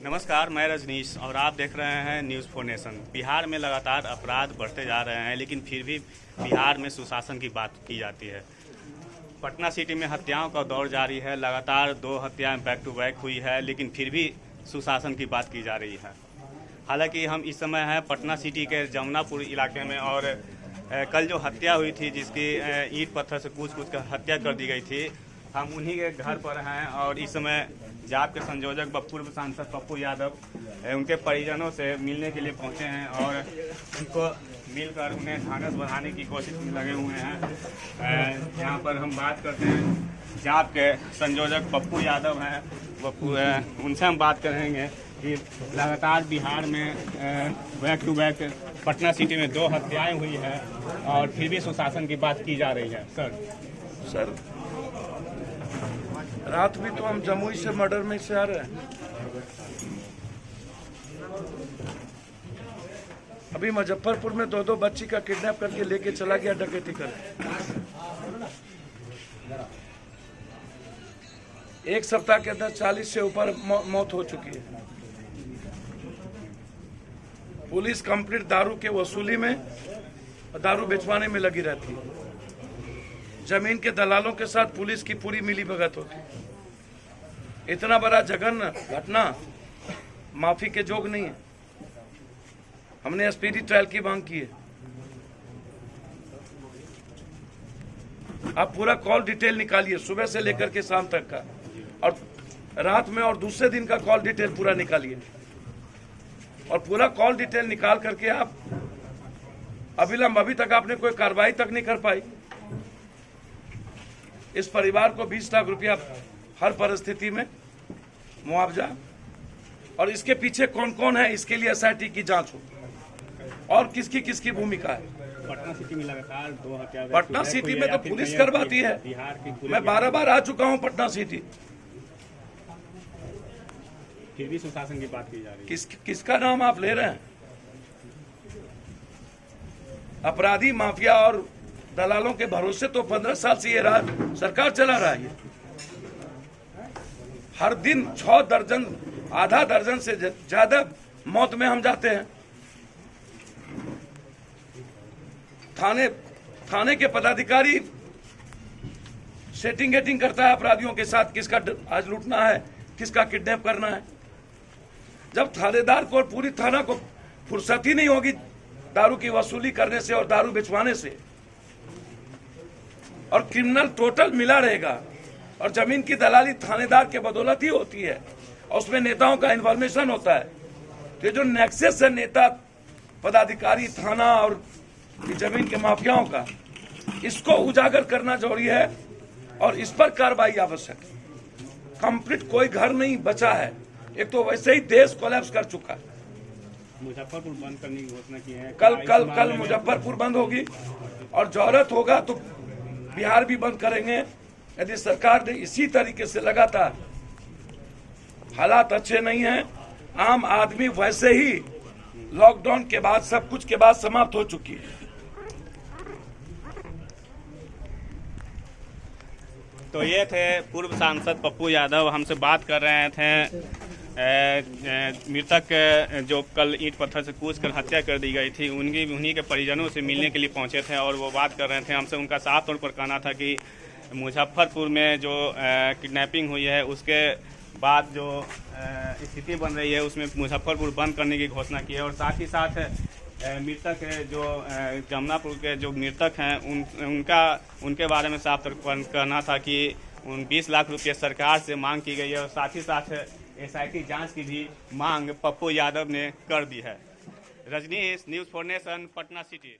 नमस्कार, मैं रजनीश और आप देख रहे हैं न्यूज़ फॉर नेशन। बिहार में लगातार अपराध बढ़ते जा रहे हैं, लेकिन फिर भी बिहार में सुशासन की बात की जाती है। पटना सिटी में हत्याओं का दौर जारी है। लगातार 2 हत्याएं बैक टू बैक हुई है, लेकिन फिर भी सुशासन की बात की जा रही है। हालांकि हम इस समय हैं पटना सिटी के जमुनापुर इलाके में, और कल जो हत्या हुई थी, जिसकी ईंट पत्थर से कूच कर हत्या कर दी गई थी, हम उन्हीं के घर पर हैं। और इस समय जाप के संयोजक पूर्व सांसद पप्पू यादव उनके परिजनों से मिलने के लिए पहुंचे हैं और उनको मिलकर उन्हें ढांढस बढ़ाने की कोशिश में लगे हुए हैं। यहाँ पर हम बात करते हैं जाप के संयोजक पप्पू यादव हैं, उनसे हम बात करेंगे कि लगातार बिहार में back to back Patna city में 2 हत्याएं हुई है और फिर भी सुशासन की बात की जा रही है। सर रात भी तो हम जमुई से मर्डर में से आ रहे हैं। अभी मुजफ्फरपुर में 2 बच्ची का किडनैप करके लेके चला गया डकैती कर। एक सप्ताह के अंदर 40 से ऊपर मौत हो चुकी है। पुलिस कंप्लीट दारू के वसूली में, दारू बेचवाने में लगी रहती है। जमीन के दलालों के साथ पुलिस की पूरी मिलीभगत होती। इतना बड़ा जघन्य घटना माफी के जोग नहीं है। हमने स्पीडी ट्रायल की मांग की है। आप पूरा कॉल डिटेल निकालिए, सुबह से लेकर के शाम तक का, और रात में और दूसरे दिन का कॉल डिटेल पूरा निकालिए, और पूरा कॉल डिटेल निकाल करके आप अविलंब, अभी तक आपने कोई कार्रवाई तक नहीं कर पाई। इस परिवार को 20 लाख रुपया हर परिस्थिति में मुआवजा, और इसके पीछे कौन कौन है इसके लिए SIT की जांच हो, और किसकी किसकी भूमिका है। पटना सिटी में लगातार 2 हत्या, पटना सिटी में तो पुलिस करवाती है। मैं 12 बार आ चुका हूं पटना सिटी, फिर भी सुशासन की बात की जा रही है। किसका नाम आप ले रहे हैं? अपराधी माफिया और दलालों के भरोसे तो 15 साल से ये सरकार चला रहा है। हर दिन 6 दर्जन, आधा दर्जन से ज्यादा मौत में हम जाते हैं। थाने के पदाधिकारी सेटिंग गेटिंग करता है अपराधियों के साथ, किसका आज लूटना है, किसका किडनैप करना है। जब थानेदार को और पूरी थाना को फुर्सत ही नहीं होगी दारू की वसूली करने से और दारू बिचवाने से, और क्रिमिनल टोटल मिला रहेगा, और जमीन की दलाली थानेदार के बदौलत ही होती है, और उसमें नेताओं का इन्फॉर्मेशन होता है। तो ये जो नेक्सस है नेता, पदाधिकारी, थाना और जमीन के माफियाओं का, इसको उजागर करना जरूरी है, और इस पर कार्रवाई आवश्यक है। कंप्लीट कोई घर नहीं बचा है। एक तो वैसे ही देश कोलैप्स कर चुका है। मुजफ्फरपुर बंद करने की घोषणा की है। कल मुजफ्फरपुर बंद होगी, और जरूरत होगा तो बिहार भी बंद करेंगे। यदि सरकार ने इसी तरीके से लगातार, हालात अच्छे नहीं हैं। आम आदमी वैसे ही लॉकडाउन के बाद, सब कुछ के बाद समाप्त हो चुकी है। तो ये थे पूर्व सांसद पप्पू यादव, हमसे बात कर रहे थे मृतक जो कल ईंट पत्थर से कूच कर हत्या कर दी गई थी, उन्हीं के परिजनों से मिलने के लिए पहुंचे थे, और वो बात कर रहे थे हमसे। उनका साफ तौर पर कहना था कि मुजफ्फरपुर में जो किडनैपिंग हुई है, उसके बाद जो स्थिति बन रही है, उसमें मुजफ्फरपुर बंद करने की घोषणा की है। और साथ ही साथ मृतक जो जमुनापुर के जो मृतक हैं, उनके बारे में साफ तौर पर कहना था कि 20 लाख रुपये सरकार से मांग की गई है, और साथ ही साथ SIT जांच की भी मांग पप्पू यादव ने कर दी है। Rajnish, news for nation, Patna city.